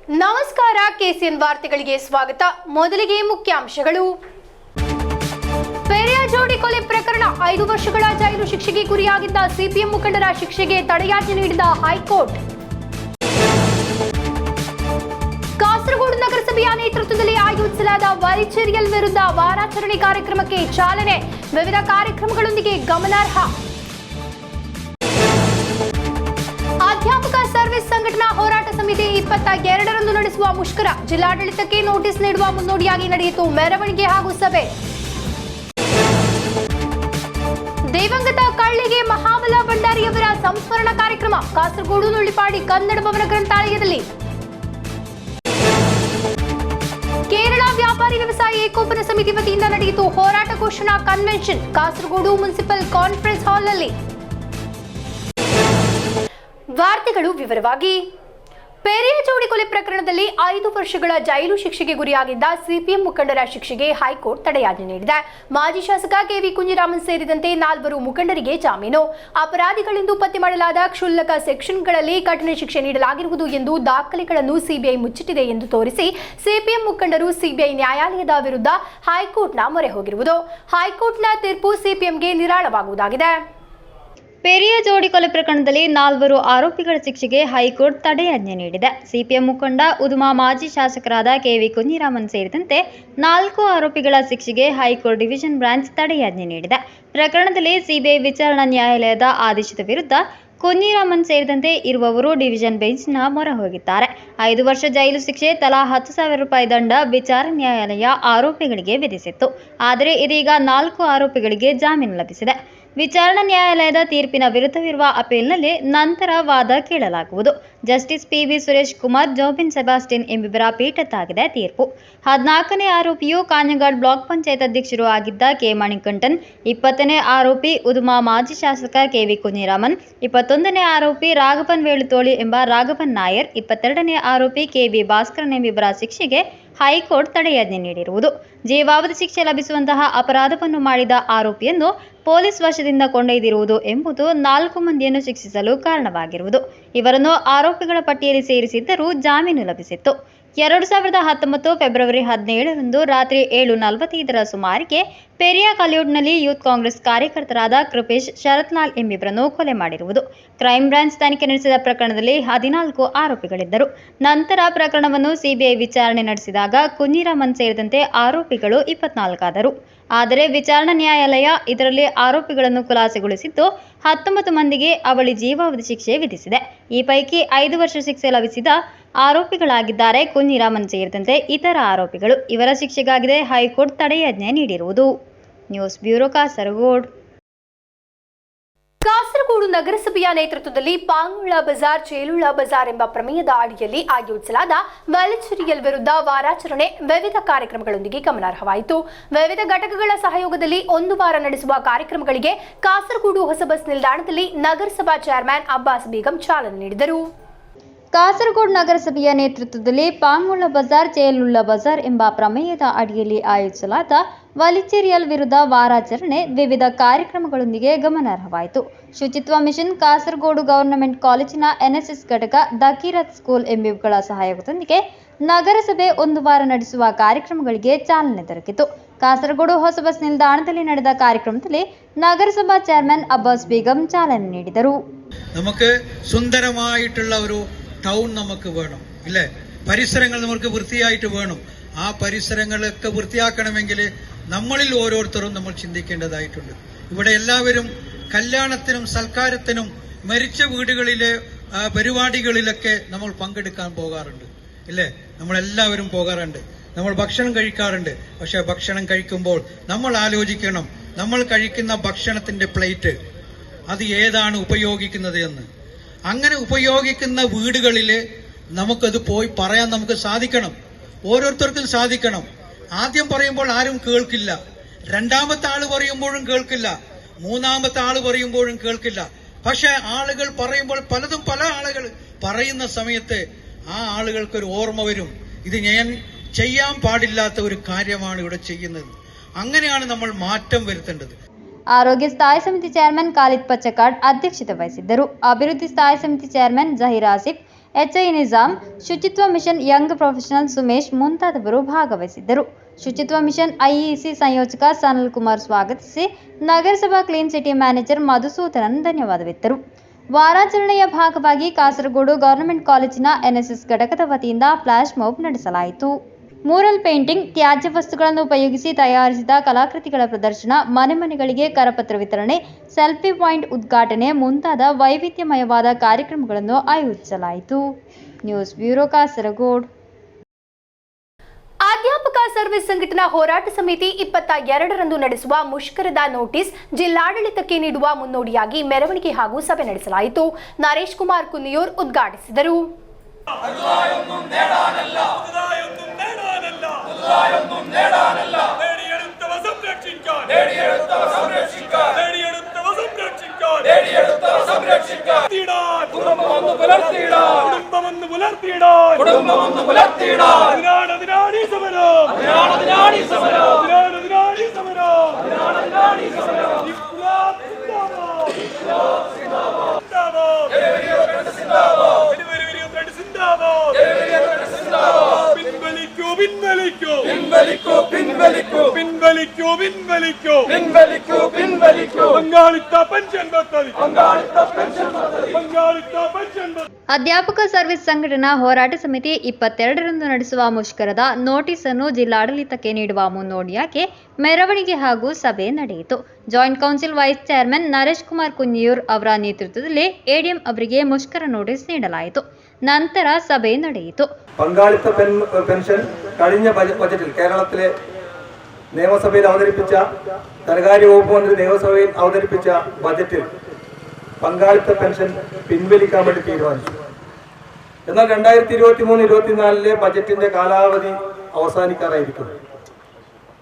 ನಮಸ್ಕಾರ, ಕೆಸಿಎನ್ ವಾರ್ತೆಗಳಿಗೆ ಸ್ವಾಗತ. ಮೊದಲಿಗೆ ಮುಖ್ಯಾಂಶಗಳು. ಪೆರಿಯ ಜೋಡಿ ಕೊಲೆ ಪ್ರಕರಣ 5 ವರ್ಷಗಳ ಜೈಲು ಶಿಕ್ಷೆಗೆ ಗುರಿಯಾಗಿದ್ದ ಸಿಪಿಎಂ ಮುಖಂಡರ ಶಿಕ್ಷೆಗೆ ತಡೆಯಾಜ್ಞೆ ನೀಡಿದ ಹೈಕೋರ್ಟ್. ಕಾಸರಗೋಡು ನಗರಸಭೆಯ ನೇತೃತ್ವದಲ್ಲಿ ಆಯೋಜಿಸಲಾದ ವೈಚರ್ಯಲ್ ವಿರುದ್ಧ ವಾರಾಚರಣೆ ಕಾರ್ಯಕ್ರಮಕ್ಕೆ ಚಾಲನೆ. ವಿವಿಧ ಕಾರ್ಯಕ್ರಮಗಳೊಂದಿಗೆ ಗಮನಾರ್ಹ. ಅಧ್ಯಾಪಕ ಸರ್ವಿಸ್ ಸಂಘಟನಾ ಹೋರಾಟ ಸಮಿತಿ 22ರಂದು ನಡೆಸುವ ಮುಷ್ಕರ. ಜಿಲ್ಲಾಡಳಿತಕ್ಕೆ ನೋಟಿಸ್ ನೀಡುವ ಮುನ್ನೋಡಿಯಾಗಿ ನಡೆಯಿತು ಮೆರವಣಿಗೆ ಹಾಗೂ ಸಭೆ. ದಿವಂಗತ ಕಳ್ಳಿಗೆ ಮಹಾಬಲ ಭಂಡಾರಿಯವರ ಸಂಸ್ಮರಣ ಕಾರ್ಯಕ್ರಮ ಕಾಸರಗೋಡು ನುಳ್ಳಿಪಾಡಿ ಕನ್ನಡ ಭವನ ಗ್ರಂಥಾಲಯದಲ್ಲಿ. ಕೇರಳ ವ್ಯಾಪಾರಿ ವ್ಯವಸಾಯ ಏಕೋಪನ ಸಮಿತಿ ವತಿಯಿಂದ ನಡೆಯಿತು ಹೋರಾಟ ಘೋಷಣಾ ಕನ್ವೆನ್ಷನ್ ಕಾಸರಗೋಡು ಮುನ್ಸಿಪಲ್ ಕಾನ್ಫರೆನ್ಸ್ ಹಾಲ್ನಲ್ಲಿ. ವಾರ್ತೆಗಳು ವಿವರವಾಗಿ. ಪೆರಿಯ ಜೋಡಿ ಕೊಲೆ ಪ್ರಕರಣದಲ್ಲಿ 5 ವರ್ಷಗಳ ಜೈಲು ಶಿಕ್ಷೆಗೆ ಗುರಿಯಾಗಿದ್ದ ಸಿಪಿಎಂ ಮುಖಂಡರ ಶಿಕ್ಷೆಗೆ ಹೈಕೋರ್ಟ್ ತಡೆಯಾಜ್ಞೆ ನೀಡಿದೆ. ಮಾಜಿ ಶಾಸಕ ಕೆವಿ ಕುಂಜಿರಾಮನ್ ಸೇರಿದಂತೆ 4 ಮುಖಂಡರಿಗೆ ಜಾಮೀನು. ಅಪರಾಧಿಗಳೆಂದು ಪತ್ತೆ ಮಾಡಲಾದ ಕ್ಷುಲ್ಲಕ ಸೆಕ್ಷನ್ಗಳಲ್ಲಿ ಕಠಿಣ ಶಿಕ್ಷೆ ನೀಡಲಾಗಿರುವುದು ಎಂದು ದಾಖಲೆಗಳನ್ನು ಸಿಬಿಐ ಮುಚ್ಚಿಟ್ಟಿದೆ ಎಂದು ತೋರಿಸಿ ಸಿಪಿಎಂ ಮುಖಂಡರು ಸಿಬಿಐ ನ್ಯಾಯಾಲಯದ ವಿರುದ್ಧ ಹೈಕೋರ್ಟ್ನ ಮೊರೆ ಹೋಗಿರುವುದು. ಹೈಕೋರ್ಟ್ನ ತೀರ್ಪು ಸಿಪಿಎಂಗೆ ನಿರಾಳವಾಗುವುದಾಗಿದೆ. ಪೆರಿಯ ಜೋಡಿ ಕೊಲೆ ಪ್ರಕರಣದಲ್ಲಿ 4 ಆರೋಪಿಗಳ ಶಿಕ್ಷೆಗೆ ಹೈಕೋರ್ಟ್ ತಡೆಯಾಜ್ಞೆ ನೀಡಿದೆ. ಸಿಪಿಎಂ ಮುಖಂಡ ಉದುಮಾ ಮಾಜಿ ಶಾಸಕರಾದ ಕೆವಿ ಕುಂಜಿರಾಮನ್ ಸೇರಿದಂತೆ 4 ಆರೋಪಿಗಳ ಶಿಕ್ಷೆಗೆ ಹೈಕೋರ್ಟ್ ಡಿವಿಷನ್ ಬ್ರಾಂಚ್ ತಡೆಯಾಜ್ಞೆ ನೀಡಿದೆ. ಪ್ರಕರಣದಲ್ಲಿ ಸಿಬಿಐ ವಿಚಾರಣಾ ನ್ಯಾಯಾಲಯದ ಆದೇಶದ ವಿರುದ್ಧ ಕುಂಜಿರಾಮನ್ ಸೇರಿದಂತೆ ಇರುವವರು ಡಿವಿಷನ್ ಬೆಂಚ್ನ ಮೊರೆ ಹೋಗಿದ್ದಾರೆ. 5 ವರ್ಷ ಜೈಲು ಶಿಕ್ಷೆ, ತಲಾ 10,000 ರೂಪಾಯಿ ದಂಡ ವಿಚಾರಣಾ ನ್ಯಾಯಾಲಯ ಆರೋಪಿಗಳಿಗೆ ವಿಧಿಸಿತ್ತು. ಆದರೆ ಇದೀಗ 4 ಆರೋಪಿಗಳಿಗೆ ಜಾಮೀನು ಲಭಿಸಿದೆ. ವಿಚಾರಣಾ ನ್ಯಾಯಾಲಯದ ತೀರ್ಪಿನ ವಿರುದ್ಧವಿರುವ ಅಪೀಲ್ನಲ್ಲಿ ನಂತರ ವಾದ ಕೇಳಲಾಗುವುದು. ಜಸ್ಟಿಸ್ ಪಿವಿ ಸುರೇಶ್ ಕುಮಾರ್, ಜೋಬಿನ್ ಸೆಬಾಸ್ಟಿನ್ ಎಂಬಿಬ್ಬರ ಪೀಠದ್ದಾಗಿದೆ ತೀರ್ಪು. 14ನೇ ಆರೋಪಿಯು ಕಾಂಜಂಗಾಡ್ ಬ್ಲಾಕ್ ಪಂಚಾಯತ್ ಅಧ್ಯಕ್ಷರು ಆಗಿದ್ದ ಕೆ ಮಣಿಕಂಠನ್, 20ನೇ ಆರೋಪಿ ಉದುಮಾ ಮಾಜಿ ಶಾಸಕ ಕೆವಿ ಕುಂಜಿರಾಮನ್, 21ನೇ ಆರೋಪಿ ರಾಘವನ್ ವೇಳುತೋಳಿ ಎಂಬ ರಾಘವನ್ ನಾಯರ್, 22ನೇ ಆರೋಪಿ ಕೆಬಿ ಭಾಸ್ಕರನ್ ಎಂಬಿಬ್ಬರ ಶಿಕ್ಷೆಗೆ ಹೈಕೋರ್ಟ್ ತಡೆಯಾಜ್ಞೆ ನೀಡಿರುವುದು. ಜೀವಾವಧಿ ಶಿಕ್ಷೆ ಲಭಿಸುವಂತಹ ಅಪರಾಧವನ್ನು ಮಾಡಿದ ಆರೋಪಿಯನ್ನು ಪೊಲೀಸ್ ವಶದಿಂದ ಕೊಂಡೊಯ್ದಿರುವುದು ಎಂಬುದು 4 ಮಂದಿಯನ್ನು ಶಿಕ್ಷಿಸಲು ಕಾರಣವಾಗಿರುವುದು. ಇವರನ್ನು ಆರೋಪಿಗಳ ಪಟ್ಟಿಯಲ್ಲಿ ಸೇರಿಸಿದ್ದರೂ ಜಾಮೀನು ಲಭಿಸಿತ್ತು. 2019 ಫೆಬ್ರವರಿ 17ರಂದು ರಾತ್ರಿ 7:45ರ ಸುಮಾರಿಗೆ ಪೆರಿಯ ಕಲ್ಯೂಡ್ನಲ್ಲಿ ಯೂತ್ ಕಾಂಗ್ರೆಸ್ ಕಾರ್ಯಕರ್ತರಾದ ಕೃಪೇಶ್, ಶರತ್ಲಾಲ್ ಎಂಬಿಬ್ಬರನ್ನು ಕೊಲೆ ಮಾಡಿರುವುದು. ಕ್ರೈಂ ಬ್ರಾಂಚ್ ತನಿಖೆ ನಡೆಸಿದ ಪ್ರಕರಣದಲ್ಲಿ 14 ಆರೋಪಿಗಳಿದ್ದರು. ನಂತರ ಪ್ರಕರಣವನ್ನು ಸಿಬಿಐ ವಿಚಾರಣೆ ನಡೆಸಿದಾಗ ಕುಂಜಿರಾಮನ್ ಸೇರಿದಂತೆ ಆರೋಪಿಗಳು 24 ಆದರು. ಆದರೆ ವಿಚಾರಣಾ ನ್ಯಾಯಾಲಯ ಇದರಲ್ಲಿ ಆರೋಪಿಗಳನ್ನು ಖುಲಾಸೆಗೊಳಿಸಿದ್ದು 19 ಮಂದಿಗೆ ಅವಳಿ ಜೀವಾವಧಿ ಶಿಕ್ಷೆ ವಿಧಿಸಿದೆ. ಈ ಪೈಕಿ 5 ವರ್ಷ ಶಿಕ್ಷೆ ಲಭಿಸಿದ ಆರೋಪಿಗಳಾಗಿದ್ದಾರೆ ಕುಂಜಿರಾಮನ್ ಸೇರಿದಂತೆ ಇತರ ಆರೋಪಿಗಳು. ಇವರ ಶಿಕ್ಷೆಗಾಗಿದೆ ಹೈಕೋರ್ಟ್ ತಡೆಯಾಜ್ಞೆ ನೀಡಿರುವುದು. News bureau, Kasaragod. ಕಾಸರಗೋಡು ನಗರಸಭೆಯ ನೇತೃತ್ವದಲ್ಲಿ ಪಾಂಗುಳ ಬಜಾರ್, ಚೇಲುಳ ಬಜಾರ್ ಎಂಬ ಪ್ರಮೇಯದ ಅಡಿಯಲ್ಲಿ ಆಯೋಜಿಸಲಾದ ವೈಚರ್ಯಲ್ ವಿರುದ್ಧ ವಾರಾಚರಣೆ ವಿವಿಧ ಕಾರ್ಯಕ್ರಮಗಳೊಂದಿಗೆ ಗಮನಾರ್ಹವಾಯಿತು. ವಿವಿಧ ಘಟಕಗಳ ಸಹಯೋಗದಲ್ಲಿ 1 ವಾರ ನಡೆಸುವ ಕಾರ್ಯಕ್ರಮಗಳಿಗೆ ಕಾಸರಗೋಡು ಹೊಸ ಬಸ್ ನಿಲ್ದಾಣದಲ್ಲಿ ನಗರಸಭಾ ಚೇರ್ಮನ್ ಅಬ್ಬಾಸ್ ಬೇಗಂ ಚಾಲನೆ ನೀಡಿದರು. ಕಾಸರಗೋಡು ನಗರಸಭೆಯ ನೇತೃತ್ವದಲ್ಲಿ ಪಾಂಗುಳ ಬಜಾರ್, ಚೇಲುಳ್ಳ ಬಜಾರ್ ಎಂಬ ಪ್ರಮೇಯದ ಅಡಿಯಲ್ಲಿ ಆಯೋಜಿಸಲಾದ ವೈಚರ್ಯಲ್ ವಿರುದ್ಧ ವಾರಾಚರಣೆ ವಿವಿಧ ಕಾರ್ಯಕ್ರಮಗಳೊಂದಿಗೆ ಗಮನಾರ್ಹವಾಯಿತು. ಶುಚಿತ್ವ ಮಿಷನ್, ಕಾಸರಗೋಡು ಗವರ್ನಮೆಂಟ್ ಕಾಲೇಜಿನ ಎನ್ಎಸ್ಎಸ್ ಘಟಕ, ದಕೀರತ್ ಸ್ಕೂಲ್ ಎಂಬಿವುಗಳ ಸಹಯೋಗದೊಂದಿಗೆ ನಗರಸಭೆ 1 ವಾರ ನಡೆಸುವ ಕಾರ್ಯಕ್ರಮಗಳಿಗೆ ಚಾಲನೆ ದೊರಕಿತು. ಕಾಸರಗೋಡು ಹೊಸ ಬಸ್ ನಿಲ್ದಾಣದಲ್ಲಿ ನಡೆದ ಕಾರ್ಯಕ್ರಮದಲ್ಲಿ ನಗರಸಭಾ ಚೇರ್ಮನ್ ಅಬ್ಬಾಸ್ ಬೇಗಂ ಚಾಲನೆ ನೀಡಿದರು. നമുക്ക് സുന്ദരമായിട്ടുള്ള ഒരു ടൗൺ നമുക്ക് വേണം, ഇല്ലേ? പരിസരങ്ങൾ നമുക്ക് വൃത്തിയായിട്ട് വേണം. ആ പരിസരങ്ങളൊക്കെ വൃത്തിയാക്കണമെങ്കിൽ നമ്മളിൽ ഓരോരുത്തരും നമ്മൾ ചിന്തിക്കേണ്ടതായിട്ടുണ്ട്. ഇവിടെ എല്ലാവരും കല്യാണത്തിനും സൽക്കാരത്തിനും മരിച്ച വീടുകളിലെ പരിപാടികളിലൊക്കെ നമ്മൾ പങ്കെടുക്കാൻ പോകാറുണ്ട്, ഇല്ലേ? നമ്മളെല്ലാവരും പോകാറുണ്ട്. നമ്മൾ ഭക്ഷണം കഴിക്കാറുണ്ട്. പക്ഷെ ഭക്ഷണം കഴിക്കുമ്പോൾ നമ്മൾ ആലോചിക്കണം, നമ്മൾ കഴിക്കുന്ന ഭക്ഷണത്തിന്റെ പ്ലേറ്റ് അത് ഏതാണ് ഉപയോഗിക്കുന്നത് എന്ന്. അങ്ങനെ ഉപയോഗിക്കുന്ന വീടുകളിൽ നമുക്കത് പോയി പറയാൻ നമുക്ക് സാധിക്കണം, ഓരോരുത്തർക്കും സാധിക്കണം. ആദ്യം പറയുമ്പോൾ ആരും കേൾക്കില്ല, രണ്ടാമത്തെ ആള് പറയുമ്പോഴും കേൾക്കില്ല, മൂന്നാമത്തെ ആള് പറയുമ്പോഴും കേൾക്കില്ല. പക്ഷെ ആളുകൾ പറയുമ്പോൾ പലതും പല ആളുകൾ പറയുന്ന സമയത്ത് ആ ആളുകൾക്കൊരു ഓർമ്മ വരും, ഇത് ഞാൻ ചെയ്യാൻ പാടില്ലാത്ത ഒരു കാര്യമാണ് ഇവിടെ ചെയ്യുന്നത്. അങ്ങനെയാണ് നമ്മൾ മാറ്റം വരുത്തേണ്ടത്. ಆರೋಗ್ಯ ಸ್ಥಾಯಿ ಸಮಿತಿ ಚೇರ್ಮನ್ ಖಾಲಿದ್ ಪಚ್ಚಕಾಡ್ ಅಧ್ಯಕ್ಷತೆ ವಹಿಸಿದ್ದರು. ಅಭಿವೃದ್ಧಿ ಸ್ಥಾಯಿ ಸಮಿತಿ ಚೇರ್ಮನ್ ಜಹೀರ್ ಆಸಿಫ್, HI ನಿಜಾಮ್, ಶುಚಿತ್ವ ಮಿಷನ್ ಯಂಗ್ ಪ್ರೊಫೆಷನಲ್ ಸುಮೇಶ್ ಮುಂತಾದವರು ಭಾಗವಹಿಸಿದ್ದರು. ಶುಚಿತ್ವ ಮಿಷನ್ IEC ಸಂಯೋಜಕ ಸನಲ್ ಕುಮಾರ್ ಸ್ವಾಗತಿಸಿ ನಗರಸಭಾ ಕ್ಲೀನ್ ಸಿಟಿ ಮ್ಯಾನೇಜರ್ ಮಧುಸೂದನನ್ ಧನ್ಯವಾದವಿತ್ತರು. ವಾರಾಚರಣೆಯ ಭಾಗವಾಗಿ ಕಾಸರಗೋಡು ಗವರ್ನಮೆಂಟ್ ಕಾಲೇಜಿನ NSS ಘಟಕದ ವತಿಯಿಂದ ಫ್ಲಾಶ್ ಮಾಬ್ ನಡೆಸಲಾಯಿತು. ಮ್ಯೂರಲ್ ಪೇಂಟಿಂಗ್, ತ್ಯಾಜ್ಯ ವಸ್ತುಗಳನ್ನು ಉಪಯೋಗಿಸಿ ತಯಾರಿಸಿದ ಕಲಾಕೃತಿಗಳ ಪ್ರದರ್ಶನ, ಮನೆ ಮನೆಗಳಿಗೆ ಕರಪತ್ರ ವಿತರಣೆ, ಸೆಲ್ಫಿ ಪಾಯಿಂಟ್ ಉದ್ಘಾಟನೆ ಮುಂತಾದ ವೈವಿಧ್ಯಮಯವಾದ ಕಾರ್ಯಕ್ರಮಗಳನ್ನು ಆಯೋಜಿಸಲಾಯಿತು. News bureau Kasaragod. ಅಧ್ಯಾಪಕ ಸರ್ವಿಸ್ ಸಂಘಟನಾ ಹೋರಾಟ ಸಮಿತಿ 22ರಂದು ನಡೆಸುವ ಮುಷ್ಕರದ ನೋಟಿಸ್ ಜಿಲ್ಲಾಡಳಿತಕ್ಕೆ ನೀಡುವ ಮುನ್ನೋಡಿಯಾಗಿ ಮೆರವಣಿಗೆ ಹಾಗೂ ಸಭೆ ನಡೆಸಲಾಯಿತು. ನರೇಶ್ ಕುಮಾರ್ ಕುನ್ನಿಯೂರ್ ಉದ್ಘಾಟಿಸಿದರು. ಅಧ್ಯಾಪಕ ಸರ್ವಿಸ್ ಸಂಘಟನಾ ಹೋರಾಟ ಸಮಿತಿ 22ರಂದು ನಡೆಸುವ ಮುಷ್ಕರದ ನೋಟಿಸ್ ಅನ್ನು ಜಿಲ್ಲಾಡಳಿತಕ್ಕೆ ನೀಡುವ ಮುನ್ನೋಡಿಯಾಗಿ ಮೆರವಣಿಗೆ ಹಾಗೂ ಸಭೆ ನಡೆಯಿತು. Joint council vice chairman Naresh Kumar Kunniyur ಅವರ ನೇತೃತ್ವದಲ್ಲಿ ADM ಅವರಿಗೆ ಮುಷ್ಕರ ನೋಟಿಸ್ നീടലാಯಿತು. ನಂತರ സഭ ನಡೆಯಿತು. പങ്കാളിത്ത പെൻഷൻ കഴിഞ്ഞ ബജറ്റിൽ കേരളത്തിലെ നിയമസഭയിൽ അവതരിപ്പിച്ച ധനകാര്യ വകുപ്പ് മന്ത്രി നിയമസഭയിൽ അവതരിപ്പിച്ച ബജറ്റിൽ പങ്കാളിത്ത പെൻഷൻ പിൻവലിക്കാൻ വേണ്ടി തീരുമാനിച്ചു. എന്നാൽ 2023-24 ബജറ്റിന്റെ കാലാവധി അവസാനിക്കാറായിരിക്കുന്നു.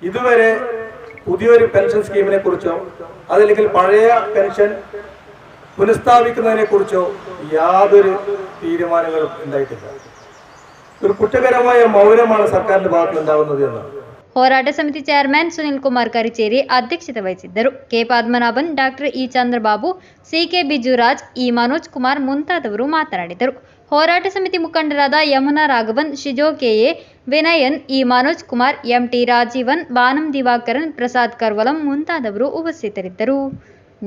ഇതുവരെ പുതിയൊരു പെൻഷൻ സ്കീമിനെ കുറിച്ചോ അതല്ലെങ്കിൽ പഴയ പെൻഷൻ പുനഃസ്ഥാപിക്കുന്നതിനെ കുറിച്ചോ യാതൊരു തീരുമാനങ്ങളും ഉണ്ടായിട്ടില്ല. ഒരു കുറ്റകരമായ മൗനമാണ് സർക്കാരിന്റെ ഭാഗത്തുനിന്നുണ്ടാവുന്നത് എന്നാണ്. ಹೋರಾಟ ಸಮಿತಿ ಚೇರ್ಮನ್ ಸುನಿಲ್ ಕುಮಾರ್ ಕರಿಚೇರಿ ಅಧ್ಯಕ್ಷತೆ ವಹಿಸಿದ್ದರು. K Padmanabhan, doctor E Chandrababu, CK Bijuraj, E Manoj Kumar ಮುಂತಾದವರು ಮಾತನಾಡಿದರು. ಹೋರಾಟ ಸಮಿತಿ ಮುಖಂಡರಾದ Yamuna Raghavan, Shijo KA, Vinayan, E Manoj Kumar, MT Rajeevan, Banam Divakaran, Prasad Karvalam ಮುಂತಾದವರು ಉಪಸ್ಥಿತರಿದ್ದರು.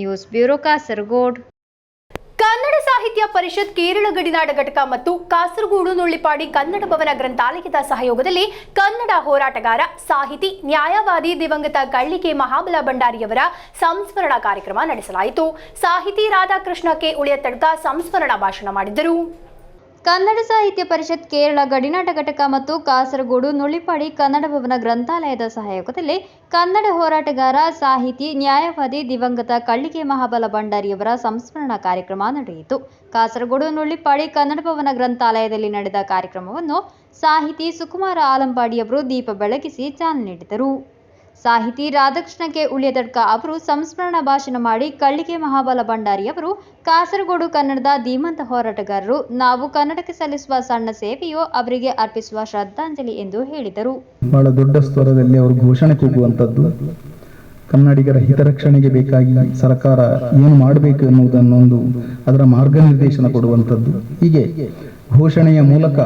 News bureau Kasaragod. ಕನ್ನಡ ಸಾಹಿತ್ಯ ಪರಿಷತ್ ಕೇರಳ ಗಡಿನಾಡ ಘಟಕ ಮತ್ತು ಕಾಸರಗೋಡು ನುಳ್ಳಿಪಾಡಿ ಕನ್ನಡ ಭವನ ಗ್ರಂಥಾಲಯದ ಸಹಯೋಗದಲ್ಲಿ ಕನ್ನಡ ಹೋರಾಟಗಾರ, ಸಾಹಿತಿ, ನ್ಯಾಯವಾದಿ ದಿವಂಗತ ಕಳ್ಳಿಕೆ ಮಹಾಬಲ ಭಂಡಾರಿಯವರ ಸಂಸ್ಮರಣಾ ಕಾರ್ಯಕ್ರಮ ನಡೆಸಲಾಯಿತು. ಸಾಹಿತಿ ರಾಧಾಕೃಷ್ಣ ಕೆ ಉಳಿಯತಡ್ಕ ಸಂಸ್ಮರಣಾ ಭಾಷಣ ಮಾಡಿದರು. ಕನ್ನಡ ಸಾಹಿತ್ಯ ಪರಿಷತ್ ಕೇರಳ ಗಡಿನಾಡ ಘಟಕ ಮತ್ತು ಕಾಸರಗೋಡು ನುಳ್ಳಿಪಾಡಿ ಕನ್ನಡ ಭವನ ಗ್ರಂಥಾಲಯದ ಸಹಯೋಗದಲ್ಲಿ ಕನ್ನಡ ಹೋರಾಟಗಾರ, ಸಾಹಿತಿ, ನ್ಯಾಯವಾದಿ ದಿವಂಗತ ಕಳ್ಳಿಕೆ ಮಹಾಬಲ ಭಂಡಾರಿಯವರ ಸಂಸ್ಮರಣಾ ಕಾರ್ಯಕ್ರಮ ನಡೆಯಿತು. ಕಾಸರಗೋಡು ನುಳ್ಳಿಪಾಡಿ ಕನ್ನಡ ಭವನ ಗ್ರಂಥಾಲಯದಲ್ಲಿ ನಡೆದ ಕಾರ್ಯಕ್ರಮವನ್ನು ಸಾಹಿತಿ ಸುಕುಮಾರ ಆಲಂಪಾಡಿಯವರು ದೀಪ ಬೆಳಗಿಸಿ ಚಾಲನೆ ನೀಡಿದರು. ಸಾಹಿತಿ ರಾಧಾಕೃಷ್ಣ ಕೆ ಉಳಿಯತಡ್ಕ ಅವರು ಸಂಸ್ಮರಣಾ ಭಾಷಣ ಮಾಡಿ, ಕಳ್ಳಿಕೆ ಮಹಾಬಲ ಭಂಡಾರಿಯವರು ಕಾಸರಗೋಡು ಕನ್ನಡದ ಧೀಮಂತ ಹೋರಾಟಗಾರರು, ನಾವು ಕನ್ನಡಕ್ಕೆ ಸಲ್ಲಿಸುವ ಸಣ್ಣ ಸೇವೆಯು ಅವರಿಗೆ ಅರ್ಪಿಸುವ ಶ್ರದ್ಧಾಂಜಲಿ ಎಂದು ಹೇಳಿದರು. ಬಹಳ ದೊಡ್ಡ ಸ್ತರದಲ್ಲಿ ಅವರು ಘೋಷಣೆ ಕೂಗುವಂಥದ್ದು, ಕನ್ನಡಿಗರ ಹಿತರಕ್ಷಣೆಗೆ ಬೇಕಾಗಿ ಸರ್ಕಾರ ಏನು ಮಾಡಬೇಕು ಎನ್ನುವುದನ್ನೊಂದು ಅದರ ಮಾರ್ಗನಿರ್ದೇಶನ ಕೊಡುವಂಥದ್ದು. ಹೀಗೆ ಘೋಷಣೆಯ ಮೂಲಕ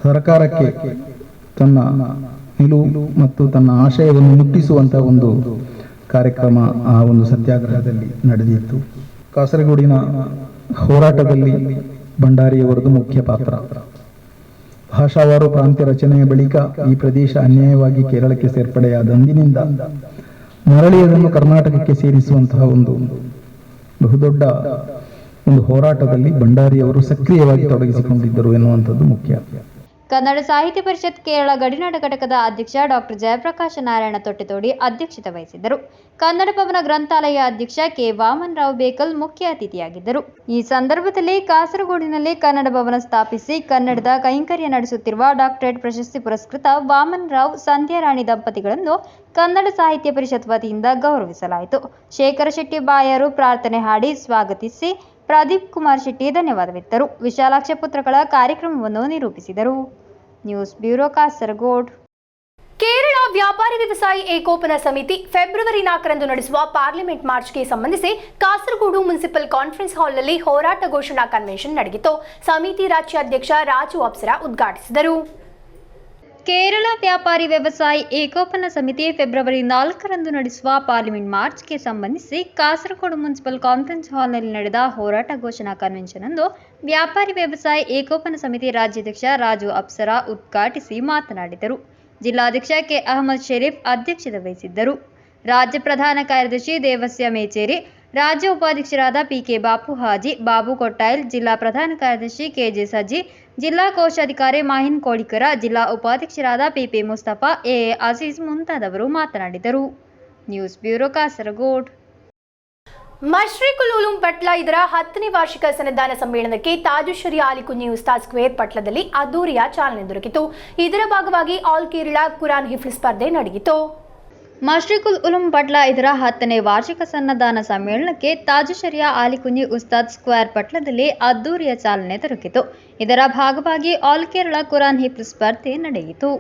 ಸರ್ಕಾರಕ್ಕೆ ತನ್ನ ನಿಲುವು ಮತ್ತು ತನ್ನ ಆಶಯವನ್ನು ಮುಟ್ಟಿಸುವಂತಹ ಒಂದು ಕಾರ್ಯಕ್ರಮ ಆ ಒಂದು ಸತ್ಯಾಗ್ರಹದಲ್ಲಿ ನಡೆದಿತ್ತು. ಕಾಸರಗೋಡಿನ ಹೋರಾಟದಲ್ಲಿ ಭಂಡಾರಿಯವರದು ಮುಖ್ಯ ಪಾತ್ರ. ಭಾಷಾವಾರು ಪ್ರಾಂತ್ಯ ರಚನೆಯ ಬಳಿಕ ಈ ಪ್ರದೇಶ ಅನ್ಯಾಯವಾಗಿ ಕೇರಳಕ್ಕೆ ಸೇರ್ಪಡೆಯಾದ ಅಂದಿನಿಂದ ಮರಳಿ ಅದನ್ನು ಕರ್ನಾಟಕಕ್ಕೆ ಸೇರಿಸುವಂತಹ ಒಂದು ಬಹುದೊಡ್ಡ ಒಂದು ಹೋರಾಟದಲ್ಲಿ ಭಂಡಾರಿಯವರು ಸಕ್ರಿಯವಾಗಿ ತೊಡಗಿಸಿಕೊಂಡಿದ್ದರು ಎನ್ನುವಂಥದ್ದು ಮುಖ್ಯ. ಕನ್ನಡ ಸಾಹಿತ್ಯ ಪರಿಷತ್ ಕೇರಳ ಗಡಿನಾಡ ಘಟಕದ ಅಧ್ಯಕ್ಷ ಡಾಕ್ಟರ್ ಜಯಪ್ರಕಾಶ ನಾರಾಯಣ ತೊಟ್ಟೆತೋಡಿ ಅಧ್ಯಕ್ಷತೆ ವಹಿಸಿದ್ದರು. ಕನ್ನಡ ಭವನ ಗ್ರಂಥಾಲಯ ಅಧ್ಯಕ್ಷ ಕೆ ವಾಮನ್ ರಾವ್ ಬೇಕಲ್ ಮುಖ್ಯ ಅತಿಥಿಯಾಗಿದ್ದರು. ಈ ಸಂದರ್ಭದಲ್ಲಿ ಕಾಸರಗೋಡಿನಲ್ಲಿ ಕನ್ನಡ ಭವನ ಸ್ಥಾಪಿಸಿ ಕನ್ನಡದ ಕೈಂಕರ್ಯ ನಡೆಸುತ್ತಿರುವ ಡಾಕ್ಟರೇಟ್ ಪ್ರಶಸ್ತಿ ಪುರಸ್ಕೃತ ವಾಮನ್ ರಾವ್ ಸಂಧ್ಯಾರಾಣಿ ದಂಪತಿಗಳನ್ನು ಕನ್ನಡ ಸಾಹಿತ್ಯ ಪರಿಷತ್ ವತಿಯಿಂದ ಗೌರವಿಸಲಾಯಿತು. ಶೇಖರ ಶೆಟ್ಟಿ ಬಾಯರು ಪ್ರಾರ್ಥನೆ ಹಾಡಿ ಸ್ವಾಗತಿಸಿ, ಪ್ರದೀಪ್ ಕುಮಾರ್ ಶೆಟ್ಟಿ ಧನ್ಯವಾದವಿತ್ತರು. ವಿಶಾಲಾಕ್ಷ ಪುತ್ರಗಳ ಕಾರ್ಯಕ್ರಮವನ್ನು ನಿರೂಪಿಸಿದರು. News bureau Kasaragod. ಕೇರಳ ವ್ಯಾಪಾರಿ ವ್ಯವಸಾಯಿ ಏಕೋಪನ ಸಮಿತಿ ಫೆಬ್ರವರಿ 4ರಂದು ನಡೆಸುವ ಪಾರ್ಲಿಮೆಂಟ್ ಮಾರ್ಚ್ಗೆ ಸಂಬಂಧಿಸಿ ಕಾಸರಗೋಡು ಮುನ್ಸಿಪಲ್ ಕಾನ್ಫರೆನ್ಸ್ ಹಾಲ್ನಲ್ಲಿ ಹೋರಾಟ ಘೋಷಣಾ ಕನ್ವೆನ್ಷನ್ ನಡೆಯಿತು. ಸಮಿತಿ ರಾಜ್ಯಾಧ್ಯಕ್ಷ ರಾಜು ಅಪ್ಸರಾ ಉದ್ಘಾಟಿಸಿದರು. ಕೇರಳ ವ್ಯಾಪಾರಿ ವ್ಯವಸಾಯಿ ಏಕೋಪನ ಸಮಿತಿ ಫೆಬ್ರವರಿ 4ರಂದು ನಡೆಸುವ ಪಾರ್ಲಿಮೆಂಟ್ ಮಾರ್ಚ್ಗೆ ಸಂಬಂಧಿಸಿ ಕಾಸರಗೋಡು ಮುನ್ಸಿಪಲ್ ಕಾನ್ಫರೆನ್ಸ್ ಹಾಲ್ನಲ್ಲಿ ನಡೆದ ಹೋರಾಟ ಘೋಷಣಾ ಕನ್ವೆನ್ಷನ್ ಅನ್ನು ವ್ಯಾಪಾರಿ ವ್ಯವಸಾಯಿ ಏಕೋಪನ ಸಮಿತಿ ರಾಜ್ಯಾಧ್ಯಕ್ಷ ರಾಜು ಅಪ್ಸರಾ ಉದ್ಘಾಟಿಸಿ ಮಾತನಾಡಿದರು. ಜಿಲ್ಲಾಧ್ಯಕ್ಷ ಕೆ ಅಹಮದ್ ಶರೀಫ್ ಅಧ್ಯಕ್ಷತೆ ವಹಿಸಿದ್ದರು. ರಾಜ್ಯ ಪ್ರಧಾನ ಕಾರ್ಯದರ್ಶಿ ದೇವಸ್ಯ ಮೇಚೇರಿ, ರಾಜ್ಯ ಉಪಾಧ್ಯಕ್ಷರಾದ ಪಿಕೆ ಬಾಪು ಹಾಜಿ, ಬಾಬು ಕೊಟ್ಟಾಯಿಲ್, ಜಿಲ್ಲಾ ಪ್ರಧಾನ ಕಾರ್ಯದರ್ಶಿ ಕೆಜೆ ಸಜ್ಜಿ, ಜಿಲ್ಲಾ ಕೋಶಾಧಿಕಾರಿ ಮಾಹಿನ್ ಕೋಡಿಕರ, ಜಿಲ್ಲಾ ಉಪಾಧ್ಯಕ್ಷರಾದ ಪಿಪಿ ಮುಸ್ತಫಾ, ಎಎ ಅಜೀಜ್ ಮುಂತಾದವರು ಮಾತನಾಡಿದರು. News bureau Kasaragod. ಮಶ್ರಿಕುಲ್ ಉಲೂಮ್ ಪಟ್ಲ ಇದರ 10ನೇ ವಾರ್ಷಿಕ ಸನ್ನದಾನ ಸಮ್ಮೇಳನಕ್ಕೆ ತಾಜುಶ್ಶರಿಯ ಆಲಿಕುಂಜಿ ಉಸ್ತಾದ್ ಸ್ಕ್ವೇರ್ ಪಟ್ಲದಲ್ಲಿ ಅದ್ದೂರಿಯ ಚಾಲನೆ ದೊರಕಿತು. ಇದರ ಭಾಗವಾಗಿ ಆಲ್ ಕೇರಳ ಕುರಾನ್ ಹಿಫ್ಜ್ ಸ್ಪರ್ಧೆ ನಡೆಯಿತು. ಮಶ್ರಿಕುಲ್ ಉಲೂಮ್ ಪಟ್ಲ ಇದರ 10ನೇ ವಾರ್ಷಿಕ ಸನ್ನದಾನ ಸಮ್ಮೇಳನಕ್ಕೆ ತಾಜುಶ್ಶರಿಯ ಆಲಿಕುಂಜಿ ಉಸ್ತಾದ್ ಸ್ಕ್ವೇರ್ ಪಟ್ಲದಲ್ಲಿ ಅದ್ದೂರಿಯ ಚಾಲನೆ ದೊರಕಿತು. ಇದರ ಭಾಗವಾಗಿ ಆಲ್ ಕೇರಳ ಕುರಾನ್ ಹಿಫ್ಜ್ ಸ್ಪರ್ಧೆ ನಡೆಯಿತು.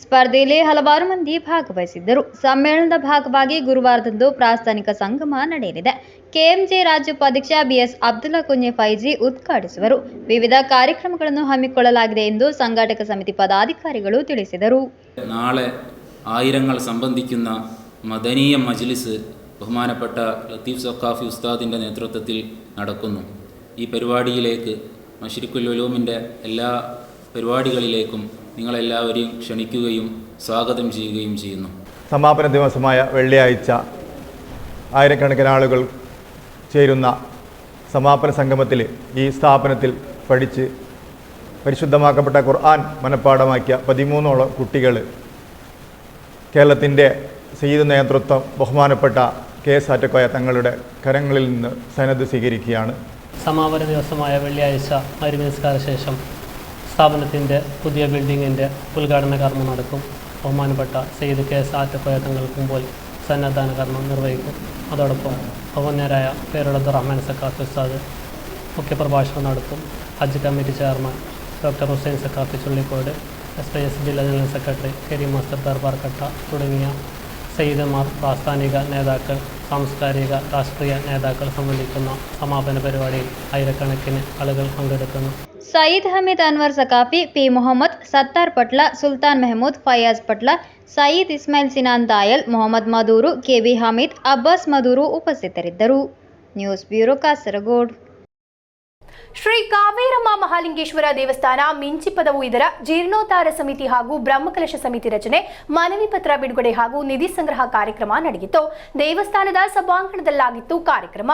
ಸ್ಪರ್ಧೆಯಲ್ಲಿ ಹಲವಾರು ಮಂದಿ ಭಾಗವಹಿಸಿದ್ದರು. ಸಮ್ಮೇಳನದ ಭಾಗವಾಗಿ ಗುರುವಾರದಂದು ಪ್ರಾಸ್ತಾನಿಕ ಸಂಗಮ ನಡೆಯಲಿದೆ. ಕೆಎಂಜೆ ರಾಜ್ಯೋಪಾಧ್ಯಕ್ಷ ಬಿಎಸ್ ಅಬ್ದುಲ್ಲಾ ಕುಂಜೆ ಫೈಜಿ ಉದ್ಘಾಟಿಸುವರು. ವಿವಿಧ ಕಾರ್ಯಕ್ರಮಗಳನ್ನು ಹಮ್ಮಿಕೊಳ್ಳಲಾಗಿದೆ ಎಂದು ಸಂಘಟಕ ಸಮಿತಿ ಪದಾಧಿಕಾರಿಗಳು ತಿಳಿಸಿದರು. നാളെ ആയിരങ്ങൾ സംബന്ധിക്കുന്ന മദനീയ മജ്ലിസ് ബഹുമാനപ്പെട്ട ലത്തീഫ് സഖാഫി ഉസ്താദിൻ്റെ നേതൃത്വത്തിൽ നടക്കുന്നു. ഈ പരിപാടിയിലേക്ക് മശ്രിക്കുൽ ഉലൂമിൻ്റെ എല്ലാ പരിപാടികളിലേക്കും നിങ്ങളെല്ലാവരെയും ക്ഷണിക്കുകയും സ്വാഗതം ചെയ്യുകയും ചെയ്യുന്നു. സമാപന ദിവസമായ വെള്ളിയാഴ്ച ആയിരക്കണക്കിന് ആളുകൾ ചേരുന്ന സമാപന സംഗമത്തിൽ ഈ സ്ഥാപനത്തിൽ പഠിച്ച് പരിശുദ്ധമാക്കപ്പെട്ട ഖുർആൻ മനഃപ്പാഠമാക്കിയ 13ഓളം കുട്ടികൾ കേരളത്തിൻ്റെ സയ്യിദ് നേതൃത്വം ബഹുമാനപ്പെട്ട KS ആറ്റക്കോയ തങ്ങളുടെ കരങ്ങളിൽ നിന്ന് സനദ് സ്വീകരിക്കുകയാണ്. സമാപന ദിവസമായ വെള്ളിയാഴ്ച മഗ്‌രിബ് നിസ്കാര ശേഷം സ്ഥാപനത്തിൻ്റെ പുതിയ ബിൽഡിങ്ങിൻ്റെ ഉദ്ഘാടന കർമ്മം നടക്കും. ബഹുമാനപ്പെട്ട സയ്യിദ് KS ആറ്റക്കോയ തങ്ങൾക്ക് മുമ്പിൽ സന്നദ്ധാന കർമ്മം നിർവഹിക്കും. അതോടൊപ്പം ബഹുമാന്യരായ പേരുള്ള റഹ്മാൻ സഖാഫി ഉസ്താദ് മുഖ്യപ്രഭാഷണം നടത്തും. Hajj committee chairman doctor Hussain Sakhafi Chullikode, SYS ജില്ലാ general secretary Kareem master Darbarkatta തുടങ്ങിയ സയ്യിദന്മാർ, പ്രാസ്ഥാനിക നേതാക്കൾ, സാംസ്കാരിക രാഷ്ട്രീയ നേതാക്കൾ സംബന്ധിക്കുന്ന സമാപന പരിപാടിയിൽ ആയിരക്കണക്കിന് ആളുകൾ പങ്കെടുക്കുന്നു. ಸಯೀದ್ ಹಮೀದ್ ಅನ್ವರ್ ಸಕಾಫಿ, ಪಿ ಮೊಹಮ್ಮದ್, ಸತ್ತಾರ್ ಪಟ್ಲ, ಸುಲ್ತಾನ್ ಮೆಹಮೂದ್, ಫಯಾಜ್ ಪಟ್ಲ, ಸಯೀದ್ ಇಸ್ಮಾಯಿಲ್ ಸಿನಾನ್ ದಾಯಲ್, ಮೊಹಮ್ಮದ್ ಮದೂರು, ಕೆಬಿ ಹಮೀದ್, ಅಬ್ಬಾಸ್ ಮದೂರು ಉಪಸ್ಥಿತರಿದ್ದರು. News bureau Kasaragod. ಶ್ರೀ ಕಾವೇರಮ್ಮ ಮಹಾಲಿಂಗೇಶ್ವರ ದೇವಸ್ಥಾನ ಮಿಂಚಿಪದವು ಇದರ ಜೀರ್ಣೋದ್ಧಾರ ಸಮಿತಿ ಹಾಗೂ ಬ್ರಹ್ಮಕಲಶ ಸಮಿತಿ ರಚನೆ, ಮನವಿ ಪತ್ರ ಬಿಡುಗಡೆ ಹಾಗೂ ನಿಧಿ ಸಂಗ್ರಹ ಕಾರ್ಯಕ್ರಮ ನಡೆಯಿತು. ದೇವಸ್ಥಾನದ ಸಭಾಂಗಣದಲ್ಲಾಗಿತ್ತು ಕಾರ್ಯಕ್ರಮ.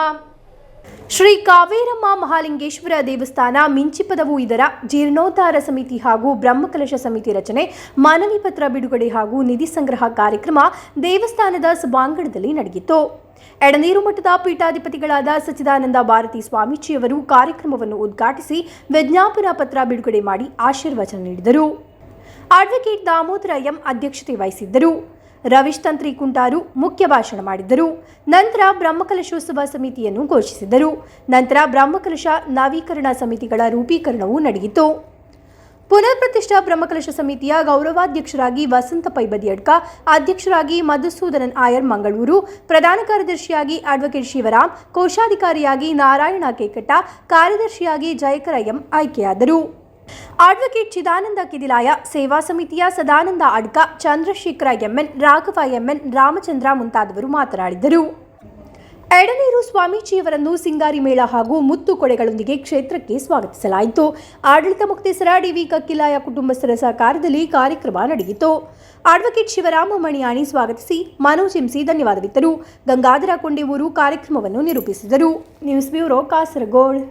ಶ್ರೀ ಕಾವೇರಮ್ಮ ಮಹಾಲಿಂಗೇಶ್ವರ ದೇವಸ್ಥಾನ ಮಿಂಚಿಪದವು ಇದರ ಜೀರ್ಣೋದ್ಧಾರ ಸಮಿತಿ ಹಾಗೂ ಬ್ರಹ್ಮಕಲಶ ಸಮಿತಿ ರಚನೆ, ಮನವಿ ಪತ್ರ ಬಿಡುಗಡೆ ಹಾಗೂ ನಿಧಿ ಸಂಗ್ರಹ ಕಾರ್ಯಕ್ರಮ ದೇವಸ್ಥಾನದ ಸಭಾಂಗಣದಲ್ಲಿ ನಡೆಯಿತು. ಎಡನೀರು ಮಠದ ಪೀಠಾಧಿಪತಿಗಳಾದ ಸಚ್ಚಿದಾನಂದ ಭಾರತಿ ಸ್ವಾಮೀಜಿಯವರು ಕಾರ್ಯಕ್ರಮವನ್ನು ಉದ್ಘಾಟಿಸಿ ವಿಜ್ಞಾಪನಾ ಪತ್ರ ಬಿಡುಗಡೆ ಮಾಡಿ ಆಶೀರ್ವಚನ ನೀಡಿದರು. ಅಡ್ವೊಕೇಟ್ ದಾಮೋದರ ಎಂ ಅಧ್ಯಕ್ಷತೆ ವಹಿಸಿದ್ದರು. ರವೀಶ್ ತಂತ್ರಿ ಕುಂಟಾರು ಮುಖ್ಯ ಭಾಷಣ ಮಾಡಿದ್ದರು. ನಂತರ ಬ್ರಹ್ಮಕಲಶೋತ್ಸವ ಸಮಿತಿಯನ್ನು ಘೋಷಿಸಿದರು. ನಂತರ ಬ್ರಹ್ಮಕಲಶ ನವೀಕರಣ ಸಮಿತಿಗಳ ರೂಪೀಕರಣವೂ ನಡೆಯಿತು. ಪುನರ್ ಪ್ರತಿಷ್ಠಾ ಬ್ರಹ್ಮಕಲಶ ಸಮಿತಿಯ ಗೌರವಾಧ್ಯಕ್ಷರಾಗಿ ವಸಂತ ಪೈಬದಿಯಡ್ಕ, ಅಧ್ಯಕ್ಷರಾಗಿ ಮಧುಸೂದನನ್ ಆಯರ್ ಮಂಗಳೂರು, ಪ್ರಧಾನ ಕಾರ್ಯದರ್ಶಿಯಾಗಿ ಅಡ್ವೊಕೇಟ್ ಶಿವರಾಮ್, ಕೋಶಾಧಿಕಾರಿಯಾಗಿ ನಾರಾಯಣ ಕೇಕಟ್ಟ, ಕಾರ್ಯದರ್ಶಿಯಾಗಿ ಜಯಕರ ಎಂ ಆಯ್ಕೆಯಾದರು. ಅಡ್ವೊಕೇಟ್ ಚಿದಾನಂದ ಕಿದಿಲಾಯ, ಸೇವಾ ಸಮಿತಿಯ ಸದಾನಂದ ಅಡ್ಕ, ಚಂದ್ರಶೇಖರ ಎಂಎನ್, ರಾಘವ ಎಂಎನ್, ರಾಮಚಂದ್ರ ಮುಂತಾದವರು ಮಾತನಾಡಿದರು. ಎಡನೀರು ಸ್ವಾಮೀಜಿಯವರನ್ನು ಸಿಂಗಾರಿ ಮೇಳ ಹಾಗೂ ಮುತ್ತು ಕೊಡೆಗಳೊಂದಿಗೆ ಕ್ಷೇತ್ರಕ್ಕೆ ಸ್ವಾಗತಿಸಲಾಯಿತು. ಆಡಳಿತ ಮುಕ್ತೇಸರ ಡಿವಿ ಕಕ್ಕಿಲಾಯ ಕುಟುಂಬಸ್ಥರ ಸಹಕಾರದಲ್ಲಿ ಕಾರ್ಯಕ್ರಮ ನಡೆಯಿತು. ಅಡ್ವೊಕೇಟ್ ಶಿವರಾಮ ಮಣಿಯಾಣಿ ಸ್ವಾಗತಿಸಿ ಮನೋಜ್ ಎಂಸಿ ಧನ್ಯವಾದವಿತ್ತರು. ಗಂಗಾಧರ ಕೊಂಡೇವೂರು ಕಾರ್ಯಕ್ರಮವನ್ನು ನಿರೂಪಿಸಿದರು. News bureau Kasaragod.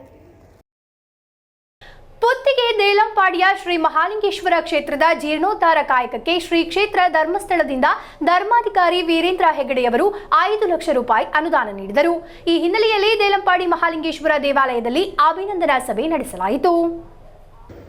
ಪುತ್ತಿಗೆ ದೇಲಂಪಾಡಿಯ ಶ್ರೀ ಮಹಾಲಿಂಗೇಶ್ವರ ಕ್ಷೇತ್ರದ ಜೀರ್ಣೋದ್ಧಾರ ಕಾಯಕಕ್ಕೆ ಶ್ರೀ ಕ್ಷೇತ್ರ ಧರ್ಮಸ್ಥಳದಿಂದ ಧರ್ಮಾಧಿಕಾರಿ ವೀರೇಂದ್ರ ಹೆಗಡೆಯವರು 5 ಲಕ್ಷ ರೂಪಾಯಿ ಅನುದಾನ ನೀಡಿದರು. ಈ ಹಿನ್ನೆಲೆಯಲ್ಲಿ ದೇಲಂಪಾಡಿ ಮಹಾಲಿಂಗೇಶ್ವರ ದೇವಾಲಯದಲ್ಲಿ ಅಭಿನಂದನಾ ಸಭೆ ನಡೆಸಲಾಯಿತು.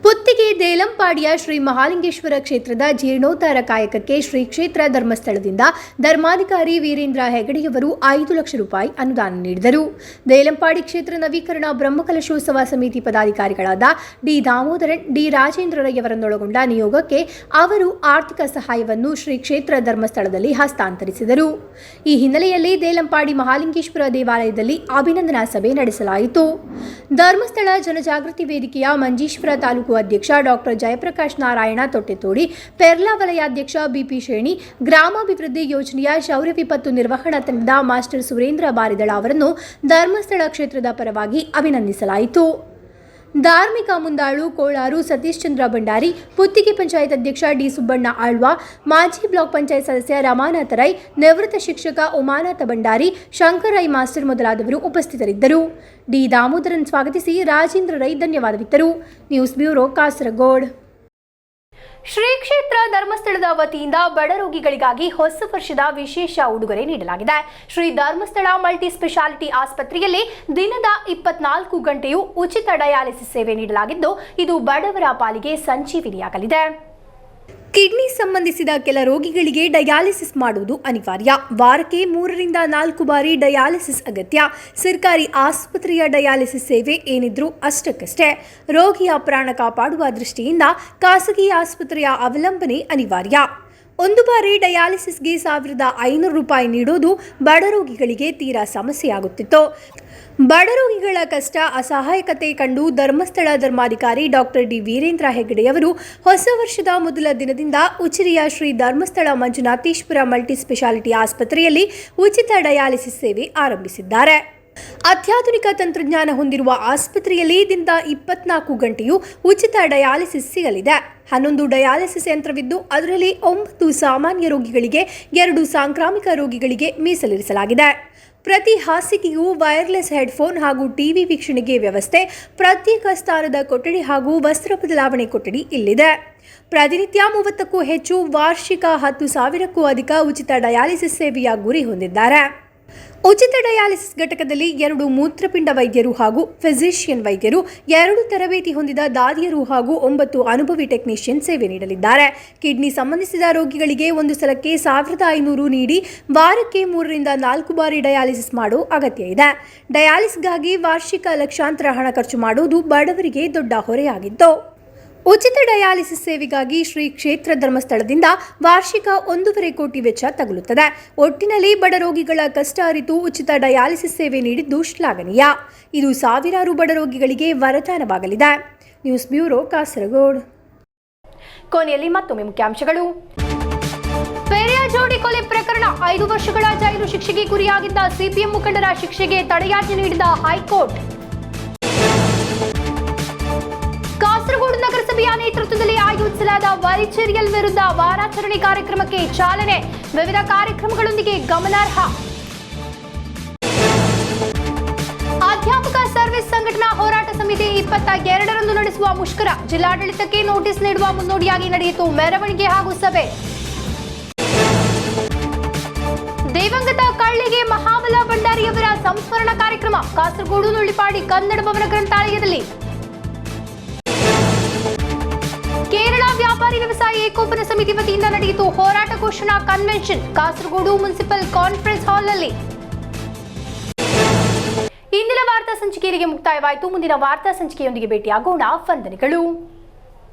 ಪುತ್ತಿಗೆ ದೇಲಂಪಾಡಿಯ ಶ್ರೀ ಮಹಾಲಿಂಗೇಶ್ವರ ಕ್ಷೇತ್ರದ ಜೀರ್ಣೋದ್ಧಾರ ಕಾಯಕಕ್ಕೆ ಶ್ರೀ ಕ್ಷೇತ್ರ ಧರ್ಮಸ್ಥಳದಿಂದ ಧರ್ಮಾಧಿಕಾರಿ ವೀರೇಂದ್ರ ಹೆಗಡೆಯವರು 5 ಲಕ್ಷ ರೂಪಾಯಿ ಅನುದಾನ ನೀಡಿದರು. ದೇಲಂಪಾಡಿ ಕ್ಷೇತ್ರ ನವೀಕರಣ ಬ್ರಹ್ಮಕಲಶೋತ್ಸವ ಸಮಿತಿ ಪದಾಧಿಕಾರಿಗಳಾದ ಡಿ ದಾಮೋದರನ್, ಡಿ ರಾಜೇಂದ್ರರಯವರನ್ನೊಳಗೊಂಡ ನಿಯೋಗಕ್ಕೆ ಅವರು ಆರ್ಥಿಕ ಸಹಾಯವನ್ನು ಶ್ರೀ ಕ್ಷೇತ್ರ ಧರ್ಮಸ್ಥಳದಲ್ಲಿ ಹಸ್ತಾಂತರಿಸಿದರು. ಈ ಹಿನ್ನೆಲೆಯಲ್ಲಿ ದೇಲಂಪಾಡಿ ಮಹಾಲಿಂಗೇಶ್ವರ ದೇವಾಲಯದಲ್ಲಿ ಅಭಿನಂದನಾ ಸಭೆ ನಡೆಸಲಾಯಿತು. ಧರ್ಮಸ್ಥಳ ಜನಜಾಗೃತಿ ವೇದಿಕೆಯ ಮಂಜೇಶ್ವರ ತಾಲೂಕು ಅಧ್ಯಕ್ಷ ಡಾಕ್ಟರ್ ಜಯಪ್ರಕಾಶ್ ನಾರಾಯಣ ತೊಟ್ಟೆತೋಡಿ, ಪೆರ್ಲಾ ವಲಯಾಧ್ಯಕ್ಷ ಬಿಪಿ ಶೇಣಿ, ಗ್ರಾಮಾಭಿವೃದ್ಧಿ ಯೋಜನೆಯ ಶೌರ್ಯ ವಿಪತ್ತು ನಿರ್ವಹಣಾ ತಂಡದ ಮಾಸ್ಟರ್ ಸುರೇಂದ್ರ ಬಾರಿದಳ ಅವರನ್ನು ಧರ್ಮಸ್ಥಳ ಕ್ಷೇತ್ರದ ಪರವಾಗಿ ಅಭಿನಂದಿಸಲಾಯಿತು. ಧಾರ್ಮಿಕ ಮುಂದಾಳು ಕೋಳಾರು ಸತೀಶ್ ಚಂದ್ರ ಭಂಡಾರಿ, ಪುತ್ತಿಗೆ ಪಂಚಾಯತ್ ಅಧ್ಯಕ್ಷ ಡಿ ಸುಬ್ಬಣ್ಣ ಆಳ್ವಾ, ಮಾಜಿ ಬ್ಲಾಕ್ ಪಂಚಾಯತ್ ಸದಸ್ಯ ರಮಾನಾಥ ರೈ, ನಿವೃತ್ತ ಶಿಕ್ಷಕ ಉಮಾನಾಥ ಭಂಡಾರಿ, ಶಂಕರ್ ರೈ ಮಾಸ್ಟರ್ ಮೊದಲಾದವರು ಉಪಸ್ಥಿತರಿದ್ದರು. ಡಿ ದಾಮೋದರನ್ ಸ್ವಾಗತಿಸಿ ರಾಜೇಂದ್ರ ರೈ ಧನ್ಯವಾದವಿತ್ತರು. News bureau, Kasaragod. ಶ್ರೀ ಕ್ಷೇತ್ರ ಧರ್ಮಸ್ಥಳದ ವತಿಯಿಂದ ಬಡ ರೋಗಿಗಳಿಗಾಗಿ ಹೊಸ ವರ್ಷದ ವಿಶೇಷ ಉಡುಗೊರೆ ನೀಡಲಾಗಿದೆ. ಶ್ರೀ ಧರ್ಮಸ್ಥಳ ಮಲ್ಟಿ ಸ್ಪೆಷಾಲಿಟಿ ಆಸ್ಪತ್ರೆಯಲ್ಲಿ ದಿನದ 24 ಗಂಟೆಯೂ ಉಚಿತ ಡಯಾಲಿಸಿಸ್ ಸೇವೆ ನೀಡಲಾಗಿದ್ದು, ಇದು ಬಡವರ ಪಾಲಿಗೆ ಸಂಜೀವಿನಿಯಾಗಲಿದೆ. ಕಿಡ್ನಿ ಸಂಬಂಧಿಸಿದ ಕೆಲ ರೋಗಿಗಳಿಗೆ ಡಯಾಲಿಸಿಸ್ ಮಾಡುವುದು ಅನಿವಾರ್ಯ. ವಾರಕ್ಕೆ 3 ರಿಂದ 4 ಬಾರಿ ಡಯಾಲಿಸಿಸ್ ಅಗತ್ಯ. ಸರ್ಕಾರಿ ಆಸ್ಪತ್ರೆಯ ಡಯಾಲಿಸಿಸ್ ಸೇವೆ ಏನಿದ್ರೂ ಅಷ್ಟಕ್ಕಷ್ಟೇ. ರೋಗಿಯ ಪ್ರಾಣ ಕಾಪಾಡುವ ದೃಷ್ಟಿಯಿಂದ ಖಾಸಗಿ ಆಸ್ಪತ್ರೆಯ ಅವಲಂಬನೆ ಅನಿವಾರ್ಯ. ಒಂದು ಬಾರಿ ಡಯಾಲಿಸಿಸ್ಗೆ 1500 ರೂಪಾಯಿ ನೀಡೋದು ಬಡ ರೋಗಿಗಳಿಗೆ ತೀರಾ ಸಮಸ್ಯೆಯಾಗುತ್ತಿತ್ತು. ಬಡ ರೋಗಿಗಳ ಕಷ್ಟ ಅಸಹಾಯಕತೆ ಕಂಡು ಧರ್ಮಸ್ಥಳ ಧರ್ಮಾಧಿಕಾರಿ ಡಾಕ್ಟರ್ ಡಿ ವೀರೇಂದ್ರ ಹೆಗಡೆಯವರು ಹೊಸ ವರ್ಷದ ಮೊದಲ ದಿನದಿಂದ ಉಜಿರೆಯ ಶ್ರೀ ಧರ್ಮಸ್ಥಳ ಮಂಜುನಾಥೇಶ್ವರ ಮಲ್ಟಿ ಸ್ಪೆಷಾಲಿಟಿ ಆಸ್ಪತ್ರೆಯಲ್ಲಿ ಉಚಿತ ಡಯಾಲಿಸಿಸ್ ಸೇವೆ ಆರಂಭಿಸಿದ್ದಾರೆ. ಅತ್ಯಾಧುನಿಕ ತಂತ್ರಜ್ಞಾನ ಹೊಂದಿರುವ ಆಸ್ಪತ್ರೆಯಲ್ಲಿ ದಿನದ 24 ಗಂಟೆಯೂ ಉಚಿತ ಡಯಾಲಿಸಿಸ್ ಸಿಗಲಿದೆ. 11 ಡಯಾಲಿಸಿಸ್ ಯಂತ್ರವಿದ್ದು ಅದರಲ್ಲಿ 9 ಸಾಮಾನ್ಯ ರೋಗಿಗಳಿಗೆ, 2 ಸಾಂಕ್ರಾಮಿಕ ರೋಗಿಗಳಿಗೆ ಮೀಸಲಿರಿಸಲಾಗಿದೆ. ಪ್ರತಿ ಹಾಸಿಗೆಗೂ ವೈರ್ಲೆಸ್ ಹೆಡ್ಫೋನ್ ಹಾಗೂ ಟಿವಿ ವೀಕ್ಷಣೆಗೆ ವ್ಯವಸ್ಥೆ, ಪ್ರತ್ಯೇಕ ಸ್ಥಾನದ ಕೊಠಡಿ ಹಾಗೂ ವಸ್ತ್ರ ಬದಲಾವಣೆ ಕೊಠಡಿ ಇಲ್ಲಿದೆ. ಪ್ರತಿನಿತ್ಯ 30ಕ್ಕೂ ಹೆಚ್ಚು, ವಾರ್ಷಿಕ 10,000ಕ್ಕೂ ಅಧಿಕ ಉಚಿತ ಡಯಾಲಿಸಿಸ್ ಸೇವೆಯ ಗುರಿ ಹೊಂದಿದ್ದಾರೆ. ಉಚಿತ ಡಯಾಲಿಸಿಸ್ ಘಟಕದಲ್ಲಿ 2 ಮೂತ್ರಪಿಂಡ ವೈದ್ಯರು ಹಾಗೂ ಫಿಸಿಷಿಯನ್ ವೈದ್ಯರು, 2 ತರಬೇತಿ ಹೊಂದಿದ ದಾದಿಯರು ಹಾಗೂ 9 ಅನುಭವಿ ಟೆಕ್ನಿಷಿಯನ್ ಸೇವೆ ನೀಡಲಿದ್ದಾರೆ. ಕಿಡ್ನಿ ಸಂಬಂಧಿಸಿದ ರೋಗಿಗಳಿಗೆ ಒಂದು ಸಲಕ್ಕೆ 1500 ನೀಡಿ ವಾರಕ್ಕೆ 3 ರಿಂದ 4 ಬಾರಿ ಡಯಾಲಿಸಿಸ್ ಮಾಡೋ ಅಗತ್ಯ ಇದೆ. ಡಯಾಲಿಸಿಸ್ಗಾಗಿ ವಾರ್ಷಿಕ ಲಕ್ಷಾಂತರ ಹಣ ಖರ್ಚು ಮಾಡುವುದು ಬಡವರಿಗೆ ದೊಡ್ಡ ಹೊರೆಯಾಗಿತ್ತು. ಉಚಿತ ಡಯಾಲಿಸಿಸ್ ಸೇವೆಗಾಗಿ ಶ್ರೀ ಕ್ಷೇತ್ರ ಧರ್ಮಸ್ಥಳದಿಂದ ವಾರ್ಷಿಕ 1.5 ಕೋಟಿ ವೆಚ್ಚ ತಗುಲುತ್ತದೆ. ಒಟ್ಟಿನಲ್ಲಿ ಬಡ ರೋಗಿಗಳ ಕಷ್ಟ ಅರಿತು ಉಚಿತ ಡಯಾಲಿಸಿಸ್ ಸೇವೆ ನೀಡಿದ್ದು ಶ್ಲಾಘನೀಯ. ಇದು ಸಾವಿರಾರು ಬಡ ರೋಗಿಗಳಿಗೆ ವರದಾನವಾಗಲಿದೆ. News bureau, Kasaragod. ಕೊನೆಯಲ್ಲಿ ಮತ್ತೊಮ್ಮೆ ಮುಖ್ಯಾಂಶಗಳು. ಪೆರಿಯ ಜೋಡಿ ಕೊಲೆ ಪ್ರಕರಣ 5 ವರ್ಷಗಳ ಜೈಲು ಶಿಕ್ಷೆಗೆ ಗುರಿಯಾಗಿದ್ದ ಸಿಪಿಎಂ ಮುಖಂಡರ ಶಿಕ್ಷೆಗೆ ತಡೆಯಾಜ್ಞೆ ನೀಡಿದ ಹೈಕೋರ್ಟ್. ಕಾಸರಗೋಡು ನಗರಸಭೆಯ ನೇತೃತ್ವದಲ್ಲಿ ಆಯೋಜಿಸಲಾದ ವರಿಚೇರಿಯಲ್ ವಿರುದ್ಧ ವಾರಾಚರಣೆ ಕಾರ್ಯಕ್ರಮಕ್ಕೆ ಚಾಲನೆ. ವಿವಿಧ ಕಾರ್ಯಕ್ರಮಗಳೊಂದಿಗೆ ಗಮನಾರ್ಹ. ಅಧ್ಯಾಪಕ ಸರ್ವಿಸ್ ಸಂಘಟನಾ ಹೋರಾಟ ಸಮಿತಿ 22ರಂದು ನಡೆಸುವ ಮುಷ್ಕರ. ಜಿಲ್ಲಾಡಳಿತಕ್ಕೆ ನೋಟಿಸ್ ನೀಡುವ ಮುನ್ನೋಡಿಯಾಗಿ ನಡೆಯಿತು ಮೆರವಣಿಗೆ ಹಾಗೂ ಸಭೆ. ದಿವಂಗತ ಕಳ್ಳಿಗೆ ಮಹಾಬಲ ಭಂಡಾರಿಯವರ ಸಂಸ್ಮರಣ ಕಾರ್ಯಕ್ರಮ ಕಾಸರಗೋಡು ನುಳ್ಳಿಪಾಡಿ ಕನ್ನಡ ಭವನ ಗ್ರಂಥಾಲಯದಲ್ಲಿ. ಕೇರಳ ವ್ಯಾಪಾರಿ ವ್ಯವಸಾಯ ಏಕೋಪನ ಸಮಿತಿ ವತಿಯಿಂದ ನಡೆಯಿತು ಹೋರಾಟ ಘೋಷಣಾ ಕನ್ವೆನ್ಷನ್ ಕಾಸರಗೋಡು ಮುನ್ಸಿಪಲ್ ಕಾನ್ಫರೆನ್ಸ್ ಹಾಲ್ನಲ್ಲಿ. ಇಂದಿನ ವಾರ್ತಾ ಸಂಚಿಕೆಗೆ ಮುಕ್ತಾಯವಾಯಿತು. ಮುಂದಿನ ವಾರ್ತಾ ಸಂಚಿಕೆಯೊಂದಿಗೆ ಭೇಟಿಯಾಗೋಣ. ವಂದನೆಗಳು.